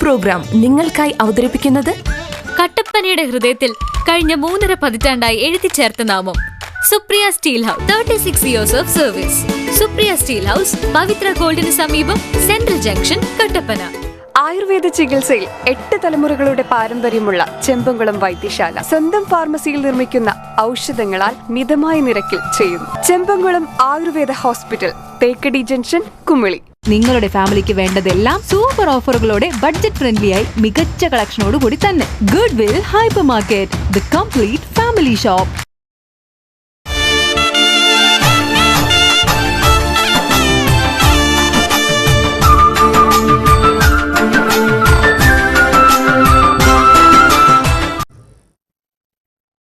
Programme നിങ്ങൾക്കായി അവതരിപ്പിക്കുന്നത് കട്ടപ്പനയുടെ ഹൃദയത്തിൽ കഴിഞ്ഞ 3.5 പതിറ്റാണ്ടായി എഴുതിച്ചേർത്ത നാമം Supriya steel house. 36 years of service. Supriya steel house, Pavithra ഗോൾഡിന് സമീപം, സെൻട്രൽ ജംഗ്ഷൻ, കട്ടപ്പന. ആയുർവേദ ചികിത്സയിൽ 8 തലമുറകളുടെ പാരമ്പര്യമുള്ള ചെമ്പംകുളം വൈദ്യശാല സ്വന്തം ഫാർമസിയിൽ നിർമ്മിക്കുന്ന ഔഷധങ്ങളാൽ മിതമായ നിരക്കിൽ ചെയ്യുന്നു. Chembankulam Ayurveda hospital, Thekkady junction, Kumily. നിങ്ങളുടെ ഫാമിലിക്ക് വേണ്ടതെല്ലാം സൂപ്പർ ഓഫറുകളോടെ ബഡ്ജറ്റ് ഫ്രണ്ട്ലിയായി മികച്ച കളക്ഷനോട് കൂടി തന്നെ. Good will hyper market, the complete family shop.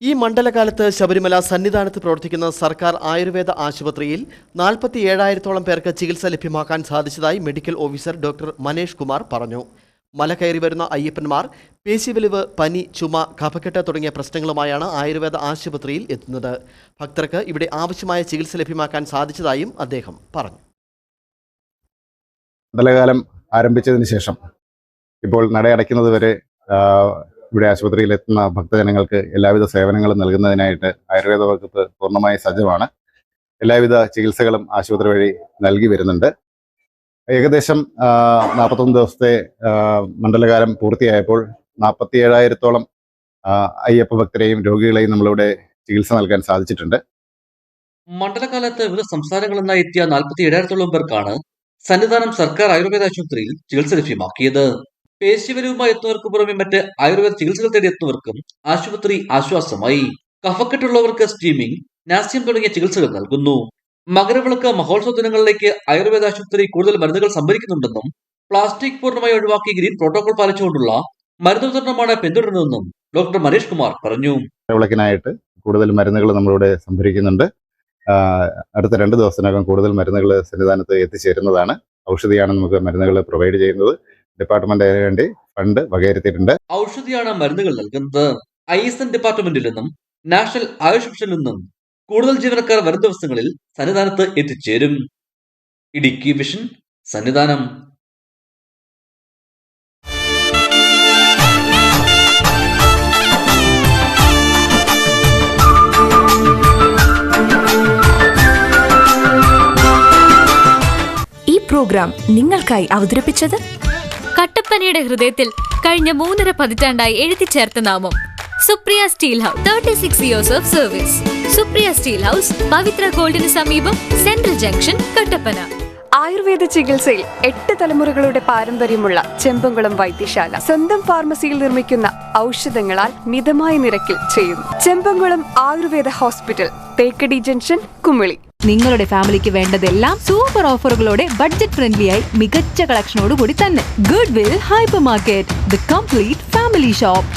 ഈ മണ്ഡലകാലത്ത് ശബരിമല സന്നിധാനത്ത് പ്രവർത്തിക്കുന്ന സർക്കാർ ആയുർവേദ ആശുപത്രിയിൽ 47,000-ഓളം പേർക്ക് ചികിത്സ ലഭ്യമാക്കാൻ സാധിച്ചതായി medical officer doctor Manesh Kumar പറഞ്ഞു. മല കയറി വരുന്ന അയ്യപ്പന്മാർ പേശിവലിവ്, പനി, ചുമ, കഫക്കെട്ട് തുടങ്ങിയ പ്രശ്നങ്ങളുമായാണ് ആയുർവേദ ആശുപത്രിയിൽ എത്തുന്നത്. ഭക്തർക്ക് ഇവിടെ ആവശ്യമായ ചികിത്സ ലഭ്യമാക്കാൻ സാധിച്ചതായും അദ്ദേഹം പറഞ്ഞു. മണ്ഡലകാലം ആരംഭിച്ചതിന് ശേഷം ഇപ്പോൾ നടയടയ്ക്കുന്നതുവരെ ഇവിടെ ആശുപത്രിയിൽ എത്തുന്ന ഭക്തജനങ്ങൾക്ക് എല്ലാവിധ സേവനങ്ങളും നൽകുന്നതിനായിട്ട് ആയുർവേദ വകുപ്പ് പൂർണ്ണമായി സജ്ജമാണ്. എല്ലാവിധ ചികിത്സകളും ആശുപത്രി വഴി നൽകി വരുന്നുണ്ട്. ഏകദേശം 41 ദിവസത്തെ മണ്ഡലകാലം പൂർത്തിയായപ്പോൾ 47,000-ഓളം അയ്യപ്പ ഭക്തരെയും രോഗികളെയും നമ്മളിവിടെ ചികിത്സ നൽകാൻ സാധിച്ചിട്ടുണ്ട്. മണ്ഡലകാലത്ത് വിവിധ സംസ്ഥാനങ്ങളിൽ നിന്നായി എത്തിയ 47,000-ഓളം പേർക്കാണ് സന്നിധാനം സർക്കാർ ആയുർവേദ ആശുപത്രിയിൽ ചികിത്സ ലഭ്യമാക്കിയത്. പേശിവലിവുമായി എത്തുന്നവർക്ക് പുറമെ മറ്റ് ആയുർവേദ ചികിത്സകൾ തേടി എത്തുന്നവർക്കും ആശുപത്രി ആശ്വാസമായി. കഫക്കെട്ടുള്ളവർക്ക് സ്റ്റീമിംഗ്, നാസ്യം തുടങ്ങിയ ചികിത്സകൾ നൽകുന്നു. മകരവിളക്ക്, മഹോത്സവ ദിനങ്ങളിലേക്ക് ആയുർവേദ ആശുപത്രി കൂടുതൽ മരുന്നുകൾ സംഭരിക്കുന്നുണ്ടെന്നും പ്ലാസ്റ്റിക് പൂർണ്ണമായി ഒഴിവാക്കി ഗ്രീൻ പ്രോട്ടോകോൾ പാലിച്ചുകൊണ്ടുള്ള മരുന്ന് വിതരണമാണ് പിന്തുടരുന്നതെന്നും ഡോക്ടർ മനേഷ് കുമാർ പറഞ്ഞു. മകരവിളക്കിനായിട്ട് കൂടുതൽ മരുന്നുകൾ നമ്മളിവിടെ സംഭരിക്കുന്നുണ്ട്. അടുത്ത 2 ദിവസത്തിനകം കൂടുതൽ മരുന്നുകൾ സന്നിധാനത്ത് എത്തിച്ചേരുന്നതാണ്. ഔഷധിയാണ് നമുക്ക് മരുന്നുകൾ പ്രൊവൈഡ് ചെയ്യുന്നത്. ഡിപ്പാർട്ട്മെന്റ് അതിനു വേണ്ടി ഫണ്ട് വകയിരുത്തിയിട്ടുണ്ട്. ഔഷധിയാണ് മരുന്നുകൾ നൽകുന്നത്. ISN ഡിപ്പാർട്ട്മെന്റിൽ നിന്നും നാഷണൽ ആയുഷ് മിഷനിൽ നിന്നും കൂടുതൽ ജീവനക്കാർ വരും ദിവസങ്ങളിൽ സന്നിധാനത്ത് എത്തിച്ചേരും. ഇടുക്കി വിഷൻ, സന്നിധാനം. ഈ പ്രോഗ്രാം നിങ്ങൾക്കായി അവതരിപ്പിച്ചത് കട്ടപ്പനയുടെ ഹൃദയത്തിൽ കഴിഞ്ഞ 3.5 പതിറ്റാണ്ടായി എഴുതിച്ചേർത്ത നാമം Supriya steel house. 36 years of service. Supriya steel house, Pavithra ഗോൾഡിന് സമീപം, സെൻട്രൽ ജംഗ്ഷൻ, കട്ടപ്പന. ആയുർവേദ ചികിത്സയിൽ 8 തലമുറകളുടെ പാരമ്പര്യമുള്ള ചെമ്പംകുളം വൈദ്യശാല സ്വന്തം ഫാർമസിയിൽ നിർമ്മിക്കുന്ന ഔഷധങ്ങളാൽ മിതമായ നിരക്കിൽ ചെയ്യുന്നു. Chembankulam Ayurveda hospital, Thekkady junction, Kumily. നിങ്ങളുടെ ഫാമിലിക്ക് വേണ്ടതെല്ലാം സൂപ്പർ ഓഫറുകളോടെ ബഡ്ജറ്റ് ഫ്രണ്ട്ലിയായി മികച്ച കളക്ഷനോട് കൂടി തന്നെ. Good will hyper market, the complete family shop.